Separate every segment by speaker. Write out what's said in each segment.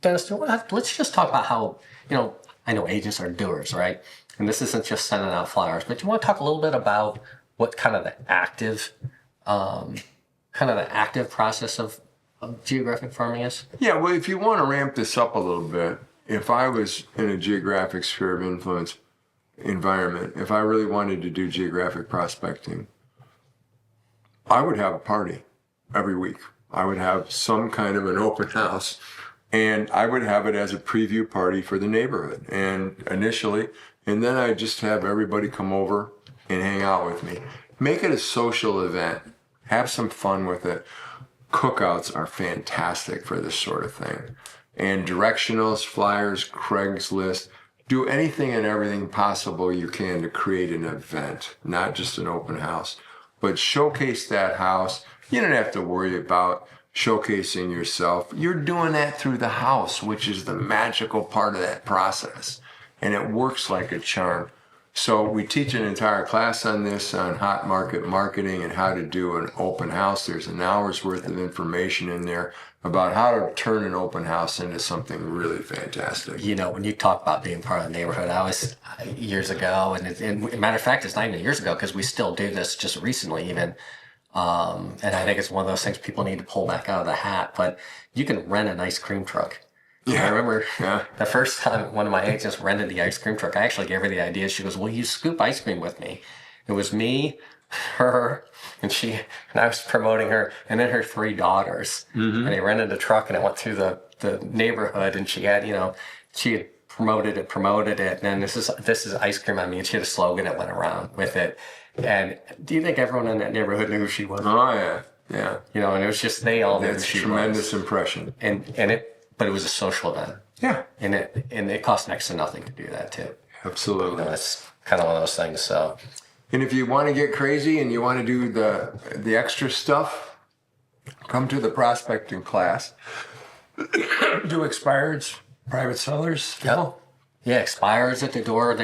Speaker 1: Dennis, let's just talk about how, I know agents are doers, right? And this isn't just sending out flyers, but you want to talk a little bit about what kind of the active process of geographic farming is?
Speaker 2: Yeah, well, if you want to ramp this up a little bit, if I was in a geographic sphere of influence environment, if I really wanted to do geographic prospecting, I would have a party every week. I would have some kind of an open house, and I would have it as a preview party for the neighborhood. And initially, and then I just have everybody come over and hang out with me. Make it a social event. Have some fun with it. Cookouts are fantastic for this sort of thing. And directionals, flyers, Craigslist, do anything and everything possible you can to create an event, not just an open house, but showcase that house. You don't have to worry about showcasing yourself. You're doing that through the house, which is the magical part of that process. And it works like a charm. So we teach an entire class on this, on hot market marketing and how to do an open house. There's an hour's worth of information in there about how to turn an open house into something really fantastic.
Speaker 1: When you talk about being part of the neighborhood, I was years ago, and matter of fact, it's not even years ago because we still do this just recently even. And I think it's one of those things people need to pull back out of the hat, but you can rent an ice cream truck. Yeah. I remember the first time one of my agents rented the ice cream truck, I actually gave her the idea. She goes, "Will you scoop ice cream with me?" It was me, her, and I was promoting her, and then her 3 daughters. Mm-hmm. And they rented a truck, and it went through the neighborhood, and she had promoted it, and then this is ice cream on me, and she had a slogan that went around with it. And do you think everyone in that neighborhood knew who she was?
Speaker 2: Oh yeah, yeah.
Speaker 1: And it was just they all knew who she was.
Speaker 2: Tremendous impression.
Speaker 1: But it was a social event. Yeah. And it cost next to nothing to do that too.
Speaker 2: Absolutely.
Speaker 1: It's kind of one of those things. So.
Speaker 2: And if you want to get crazy and you want to do the extra stuff, come to the prospecting class. Do expireds, private sellers.
Speaker 1: Yep. Yeah, expires at the door.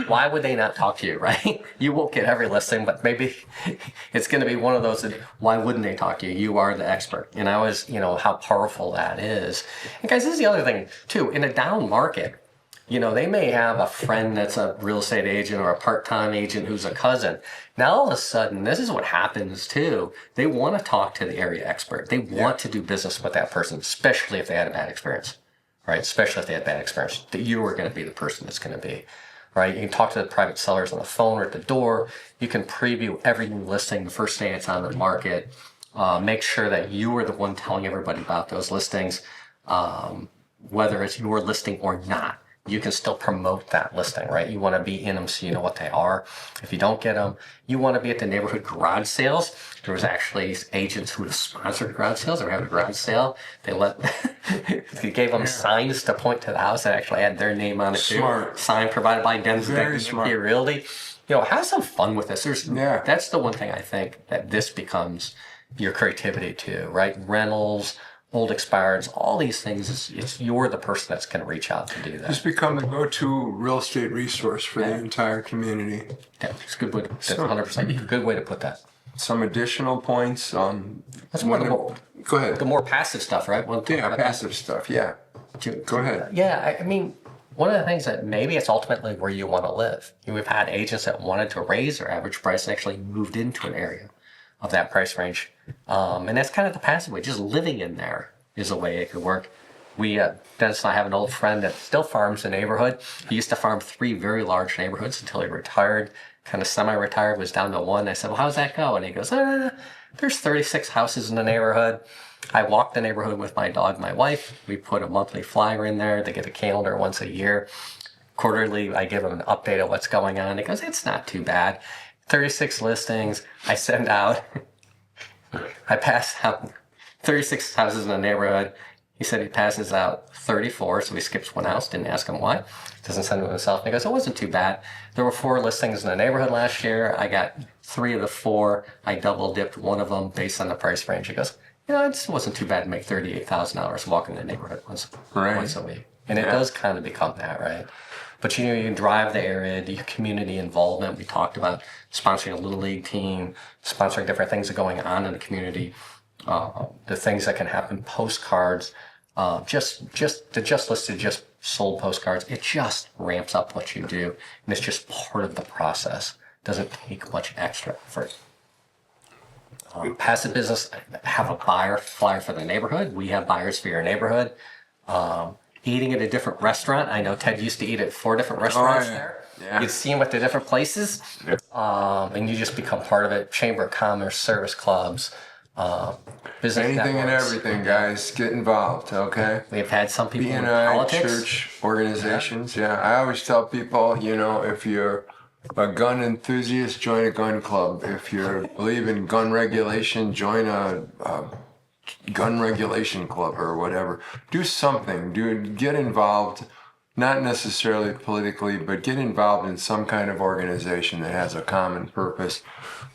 Speaker 1: Why would they not talk to you, right? You won't get every listing, but maybe it's going to be one of those that, why wouldn't they talk to you? You are the expert. And I was, how powerful that is. And guys, this is the other thing, too. In a down market, they may have a friend that's a real estate agent or a part-time agent who's a cousin. Now, all of a sudden, this is what happens, too. They want to talk to the area expert. They want to do business with that person, especially if they had a bad experience. Right, especially if they had bad experience, that you are going to be the person that's going to be, right? You can talk to the private sellers on the phone or at the door. You can preview every new listing the first day it's on the market. Make sure that you are the one telling everybody about those listings, whether it's your listing or not. You can still promote that listing, right? You want to be in them so you know what they are. If you don't get them, you want to be at the neighborhood garage sales. There was actually agents who have sponsored garage sales. They were having a garage sale. They gave them signs to point to the house that actually had their name on it too.
Speaker 2: Smart.
Speaker 1: Sign provided by Dennis
Speaker 2: Very smart.
Speaker 1: Realty. Have some fun with this. That's the one thing I think that this becomes your creativity too, right? Rentals, old expireds, all these things, you're the person that's going to reach out to do that.
Speaker 2: Just become the go-to real estate resource for the entire community.
Speaker 1: Yeah, it's a good way. That's 100% a good way to put that.
Speaker 2: Some additional points on.
Speaker 1: That's one of the
Speaker 2: go ahead.
Speaker 1: The more passive stuff, right?
Speaker 2: Passive stuff. Yeah. Go ahead.
Speaker 1: Yeah, I mean, one of the things that maybe it's ultimately where you want to live. We've had agents that wanted to raise their average price and actually moved into an area of that price range. And that's kind of the passive way. Just living in there is a way it could work. Dennis and I have an old friend that still farms the neighborhood. He used to farm 3 very large neighborhoods until he retired, kind of semi-retired, was down to 1. I said, well, how's that go? And he goes, there's 36 houses in the neighborhood. I walk the neighborhood with my dog, my wife. We put a monthly flyer in there. They get a calendar once a year. Quarterly, I give them an update of what's going on. He goes, it's not too bad. 36 listings. I send out, I pass out 36 houses in the neighborhood. He said he passes out 34, so he skips 1 house. Didn't ask him why. Doesn't send them himself. And he goes, it wasn't too bad. There were 4 listings in the neighborhood last year. I got 3 of the 4. I double dipped 1 of them based on the price range. He goes, it just wasn't too bad to make $38,000 walking the neighborhood once a week. And it does kind of become that, right? But you can drive the area, the community involvement. We talked about sponsoring a little league team, sponsoring different things that are going on in the community, the things that can happen, postcards, just listed, just sold postcards. It just ramps up what you do, and it's just part of the process. Doesn't take much extra effort. Passive business, have a buyer flyer for the neighborhood. We have buyers for your neighborhood. Eating at a different restaurant. I know Ted used to eat at 4 different restaurants there.
Speaker 2: Yeah.
Speaker 1: You'd see him at the different places, and you just become part of it. Chamber of Commerce, service clubs, business
Speaker 2: Anything and
Speaker 1: networks.
Speaker 2: everything, guys. Get involved, okay?
Speaker 1: We've had some people in
Speaker 2: BNI,
Speaker 1: politics.
Speaker 2: church, organizations. Yeah, I always tell people, if you're a gun enthusiast, join a gun club. If you believe in gun regulation, join a gun regulation club or whatever. Do something. Get involved, not necessarily politically, but get involved in some kind of organization that has a common purpose.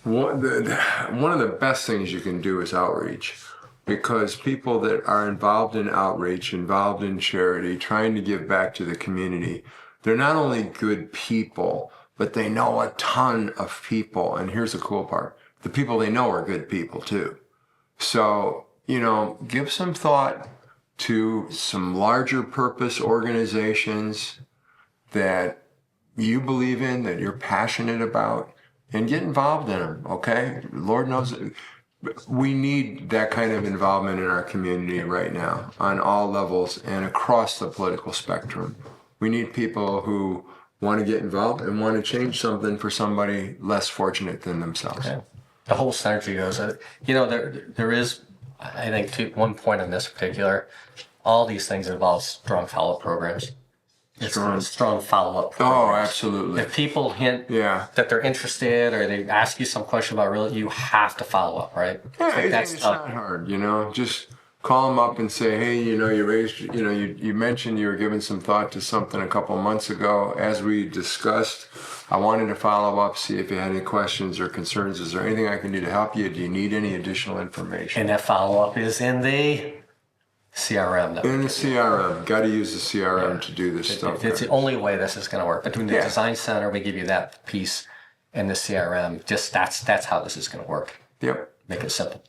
Speaker 2: One of the best things you can do is outreach, because people that are involved in outreach, involved in charity, trying to give back to the community, they're not only good people, but they know a ton of people. And here's the cool part. The people they know are good people too. So, give some thought to some larger purpose organizations that you believe in, that you're passionate about, and get involved in them, okay? Lord knows we need that kind of involvement in our community right now on all levels and across the political spectrum. We need people who want to get involved and want to change something for somebody less fortunate than themselves.
Speaker 1: Yeah. The whole synergy goes. There is, I think, one point on this particular. All these things involve strong follow-up programs. Strong follow-up programs.
Speaker 2: Oh, absolutely.
Speaker 1: If people hint
Speaker 2: Yeah.
Speaker 1: that they're interested or they ask you some question about real, you have to follow up, right?
Speaker 2: Yeah,
Speaker 1: That's
Speaker 2: it's
Speaker 1: tough.
Speaker 2: not hard, Just call them up and say, hey, you raised, you mentioned you were giving some thought to something a couple months ago. As we discussed, I wanted to follow up, see if you had any questions or concerns. Is there anything I can do to help you? Do you need any additional information?
Speaker 1: And that follow-up is in the CRM.
Speaker 2: In the CRM, got to use the CRM to do this stuff.
Speaker 1: It's the only way this is going to work. Between the
Speaker 2: Yeah.
Speaker 1: design center, we give you that piece, and the CRM. Just that's how this is going to work.
Speaker 2: Yep.
Speaker 1: Make it simple.